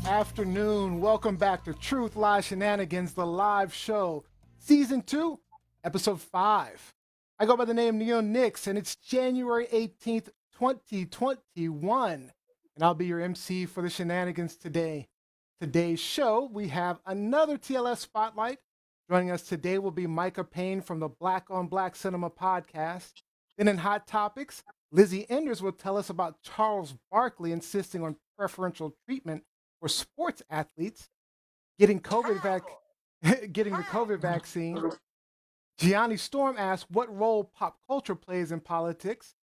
afternoon. Welcome back to Truth Live Shenanigans, the live show, season 2, episode 5. I go by the name Neo Nix, and it's January 18th, 2021, and I'll be your MC for the shenanigans today. Today's show, we have another TLS spotlight. Joining us today will be Micah Payne from the Black on Black Cinema podcast. Then in Hot Topics, Lizzie Enders will tell us about Charles Barkley insisting on preferential treatment for sports athletes, getting getting the COVID vaccine. Gianni Storm asks what role pop culture plays in politics,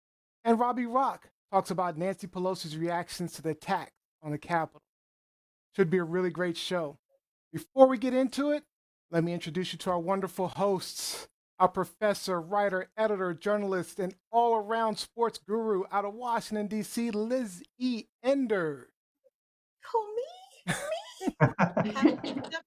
and Robbie Rock talks about Nancy Pelosi's reactions to the attack on the Capitol. Should be a really great show. Before we get into it, let me introduce you to our wonderful hosts, our professor, writer, editor, journalist, and all-around sports guru out of Washington, D.C., Liz E. Ender. Who, me? What's up,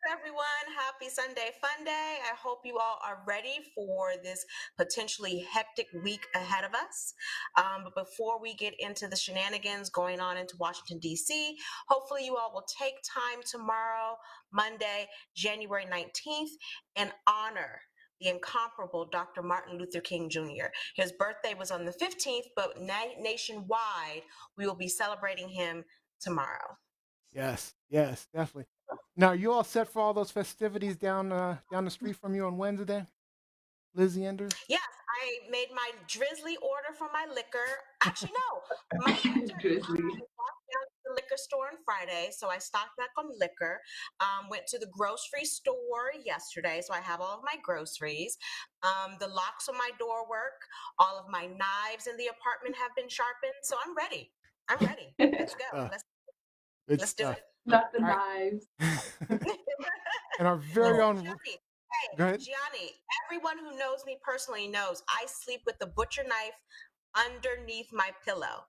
everyone? Happy Sunday Fun Day. I hope you all are ready for this potentially hectic week ahead of us. But before we get into the shenanigans going on into Washington, D.C., hopefully you all will take time tomorrow, Monday, January 19th, and honor the incomparable Dr. Martin Luther King Jr. His birthday was on the 15th, but nationwide, we will be celebrating him tomorrow. Yes, definitely. Now, are you all set for all those festivities down the street from you on Wednesday, Lizzie Enders? Yes, I made my drizzly order for my liquor. Actually, no, my Drizzly. walked down to the liquor store on Friday, so I stocked back on liquor. Went to the grocery store yesterday, so I have all of my groceries. The locks on my door work. All of my knives in the apartment have been sharpened, so I'm ready. Let's go. Let's do it. Not the knives. And our very own. Gianni, Go ahead. Gianni, everyone who knows me personally knows I sleep with the butcher knife underneath my pillow.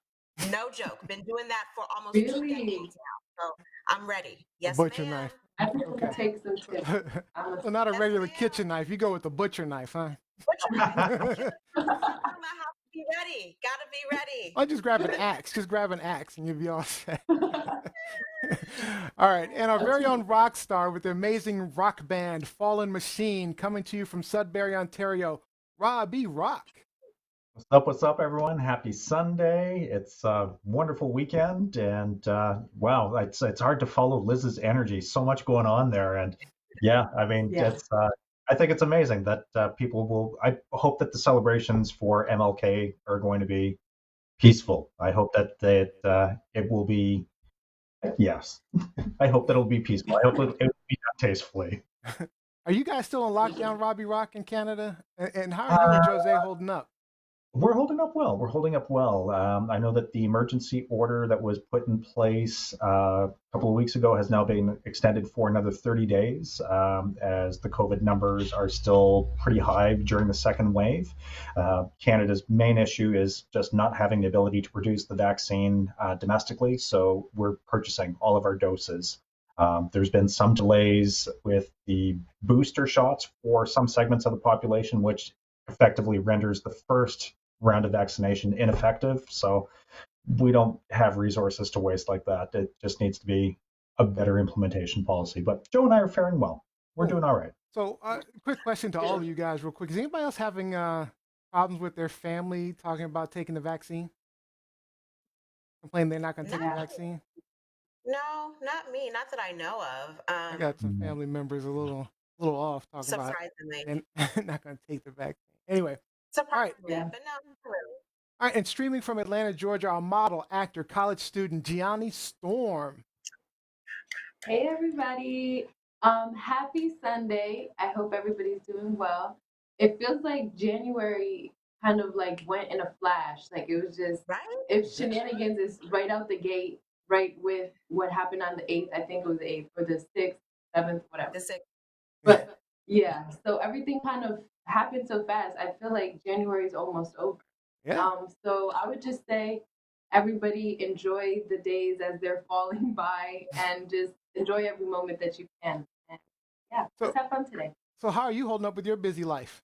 No joke. Been doing that for almost 2 decades now. So I'm ready. Yes, butcher ma'am. knife. I think okay. It takes some tips. So not a regular kitchen knife. You go with the butcher knife, huh? Butcher knife. My house to be ready. Gotta be ready. I'll just grab an axe. Just grab an axe and you'll be all set. All right. And our very own rock star with the amazing rock band Fallen Machine coming to you from Sudbury, Ontario, Robbie Rock. What's up, everyone? Happy Sunday. It's a wonderful weekend. And wow, it's hard to follow Liz's energy. So much going on there. And yeah, I mean, it's I think it's amazing that people will. I hope that the celebrations for MLK are going to be peaceful. I hope that it will be. Yes, I hope that it'll be peaceful. I hope it will be done tastefully. Are you guys still in lockdown, Robbie Rock, in Canada? And how are you and Jose holding up? We're holding up well. I know that the emergency order that was put in place a couple of weeks ago has now been extended for another 30 days, as the COVID numbers are still pretty high during the second wave. Canada's main issue is just not having the ability to produce the vaccine domestically, so we're purchasing all of our doses. There's been some delays with the booster shots for some segments of the population, which effectively renders the first round of vaccination ineffective. So we don't have resources to waste like that. It just needs to be a better implementation policy. But Joe and I are faring well. We're doing all right. So quick question to all of you guys real quick. Is anybody else having problems with their family talking about taking the vaccine? Complaining they're not going to take the vaccine? No, not me. Not that I know of. I got some family members a little off talking about and not going to take the vaccine. Anyway. Surprisingly, but no, really. All right, and streaming from Atlanta, Georgia, our model, actor, college student, Gianni Storm. Hey, everybody. Happy Sunday. I hope everybody's doing well. It feels like January kind of like went in a flash. Like it was just, if shenanigans is right out the gate, right with what happened on the 8th, I think it was the 8th, or the 6th, 7th, whatever. The 6th. But yeah, so everything kind of happened so fast. I feel like January is almost over. Yeah. So I would just say everybody enjoy the days as they're falling by and just enjoy every moment that you can. And yeah, let's have fun today. So how are you holding up with your busy life,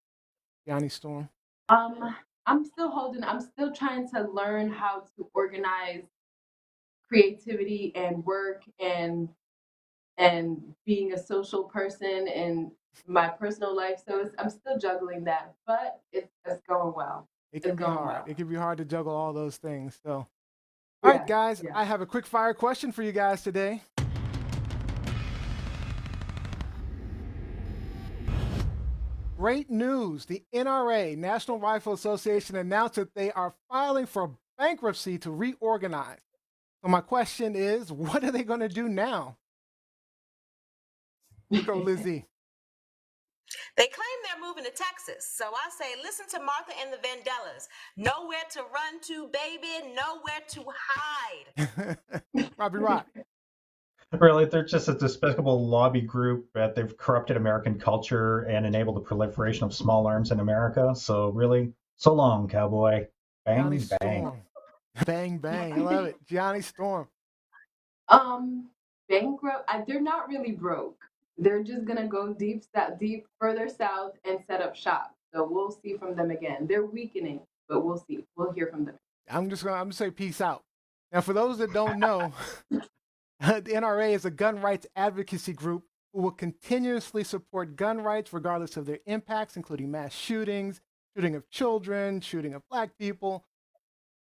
Gianni Storm? I'm still trying to learn how to organize creativity and work and being a social person and my personal life. So I'm still juggling that, but it's going well. It It's can be going hard. well. It can be hard to juggle all those things. So, all right, Yeah, guys, yeah. I have a quick fire question for you guys today. Great news. The NRA, National Rifle Association, announced that they are filing for bankruptcy to reorganize. So my question is, what are they going to do now? Go, Lizzie. They claim they're moving to Texas. So I say, listen to Martha and the Vandellas. Nowhere to run to, baby. Nowhere to hide. Robbie Rock. Really, they're just a despicable lobby group that they've corrupted American culture and enabled the proliferation of small arms in America. So really, so long, cowboy. Johnny Bang, bang. Storm. Bang, bang. I love it. Johnny Storm. Bankrupt. They're not really broke. They're just gonna go deep further south and set up shop. So we'll see from them again. They're weakening, but we'll see. We'll hear from them. I'm gonna say peace out. Now, for those that don't know, the NRA is a gun rights advocacy group who will continuously support gun rights regardless of their impacts, including mass shootings, shooting of children, shooting of Black people.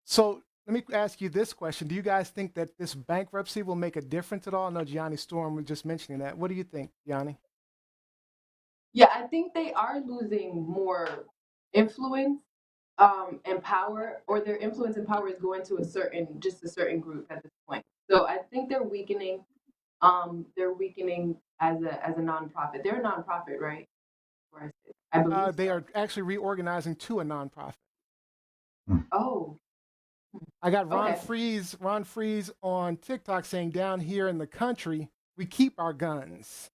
So let me ask you this question. Do you guys think that this bankruptcy will make a difference at all? I know Gianni Storm was just mentioning that. What do you think, Gianni? Yeah, I think they are losing more influence and power, or their influence and power is going to a certain group at this point. So I think they're weakening. They're weakening as a nonprofit. They're a nonprofit, right? I believe They so. are actually reorganizing to a nonprofit. Oh, I got okay. Ron Freeze on TikTok saying down here in the country, we keep our guns.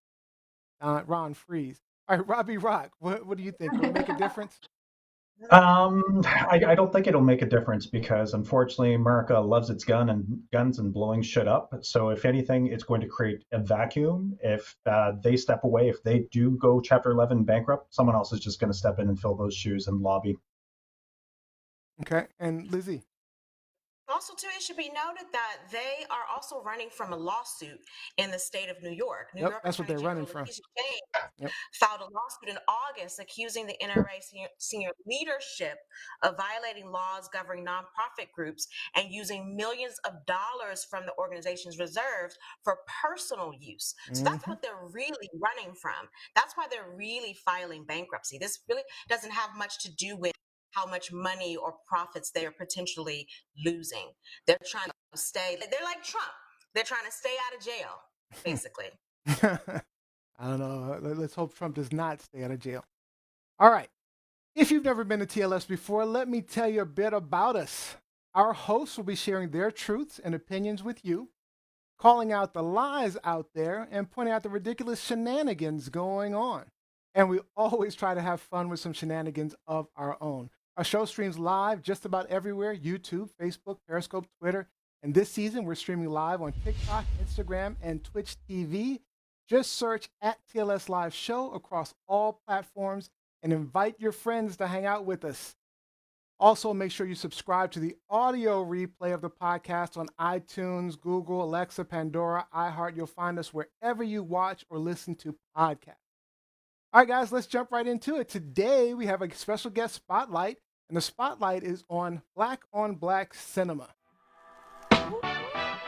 Ron Freeze. All right, Robbie Rock, what do you think? Will it make a difference? I don't think it'll make a difference because unfortunately America loves its guns and blowing shit up. So if anything, it's going to create a vacuum. If they step away, if they do go Chapter 11 bankrupt, someone else is just going to step in and fill those shoes and lobby. Okay, and Lizzie. Also, too, it should be noted that they are also running from a lawsuit in the state of New York. New Yep, York that's what Attorney they're running General from. Letitia James Yep. filed a lawsuit in August accusing the NRA senior leadership of violating laws governing nonprofit groups and using millions of dollars from the organization's reserves for personal use. So that's what they're really running from. That's why they're really filing bankruptcy. This really doesn't have much to do with how much money or profits they are potentially losing. They're trying to stay, they're like Trump. They're trying to stay out of jail, basically. I don't know. Let's hope Trump does not stay out of jail. All right. If you've never been to TLS before, let me tell you a bit about us. Our hosts will be sharing their truths and opinions with you, calling out the lies out there and pointing out the ridiculous shenanigans going on. And we always try to have fun with some shenanigans of our own. Our show streams live just about everywhere: YouTube, Facebook, Periscope, Twitter. And this season, we're streaming live on TikTok, Instagram, and Twitch TV. Just search at TLS Live Show across all platforms and invite your friends to hang out with us. Also, make sure you subscribe to the audio replay of the podcast on iTunes, Google, Alexa, Pandora, iHeart. You'll find us wherever you watch or listen to podcasts. All right, guys, let's jump right into it. Today, we have a special guest spotlight, and the spotlight is on Black cinema.